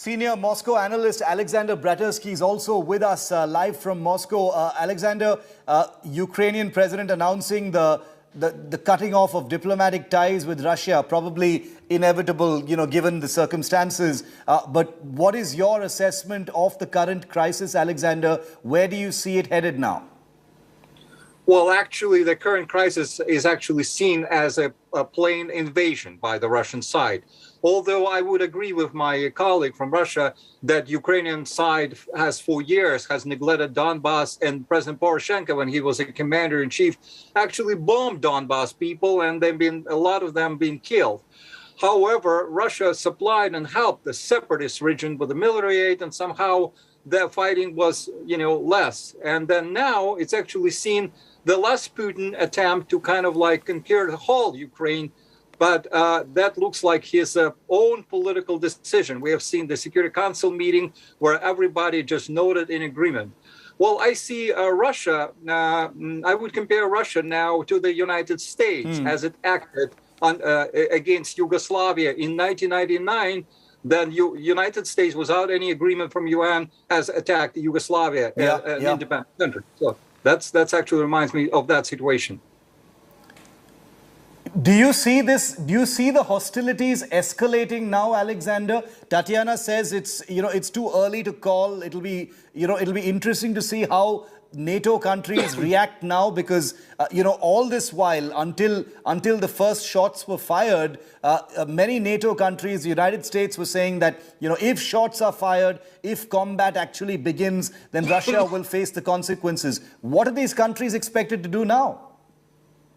Senior Moscow analyst Alexander Bratersky is also with us live from Moscow. Alexander, Ukrainian president announcing the cutting off of diplomatic ties with Russia, probably inevitable, given the circumstances. But what is your assessment of the current crisis, Alexander? Where do you see it headed now? Well, actually, the current crisis is actually seen as a plain invasion by the Russian side. Although I would agree with my colleague from Russia that Ukrainian side for years has neglected Donbass, and President Poroshenko, when he was a commander-in-chief, actually bombed Donbass people, and a lot of them been killed. However, Russia supplied and helped the separatist region with the military aid, and somehow the fighting was, less. And then now it's actually seen the last Putin attempt to kind of like conquer the whole Ukraine. But that looks like his own political decision. We have seen the Security Council meeting where everybody just noted in agreement. Well, I see Russia, I would compare Russia now to the United States as it acted against Yugoslavia in 1999. Then United States, without any agreement from UN, has attacked Yugoslavia, an independent country. So that's actually reminds me of that situation. Do you see this? Do you see the hostilities escalating now, Alexander? Tatiana says it's too early to call. It'll be interesting to see how NATO countries react now, because all this while until the first shots were fired, many NATO countries, the United States, were saying that if shots are fired, if combat actually begins, then Russia will face the consequences. What are these countries expected to do now?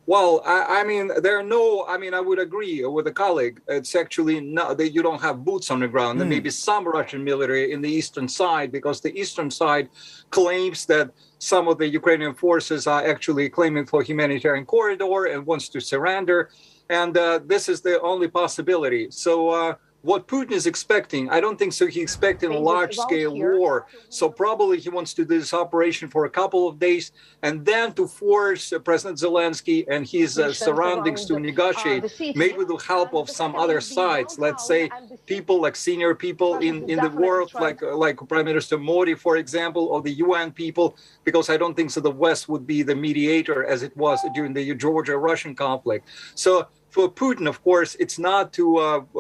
Well, I would agree with a colleague. It's actually not that you don't have boots on the ground. There may be some Russian military in the eastern side, because the eastern side claims that some of the Ukrainian forces are actually claiming for humanitarian corridor and wants to surrender. And this is the only possibility. So what Putin is expecting, I don't think so. He's expecting a large-scale war. So probably he wants to do this operation for a couple of days, and then to force President Zelensky and his surroundings to negotiate, maybe with the help of some other sides. Let's say people like senior people in the world, like Prime Minister Modi, for example, or the UN people, because I don't think so the West would be the mediator as it was during the Georgia-Russian conflict. So for Putin, of course, it's not to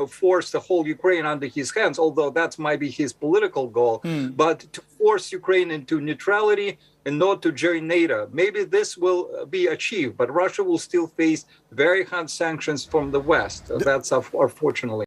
force the whole Ukraine under his hands, although that might be his political goal, but to force Ukraine into neutrality and not to join NATO. Maybe this will be achieved, but Russia will still face very hard sanctions from the West. That's unfortunately.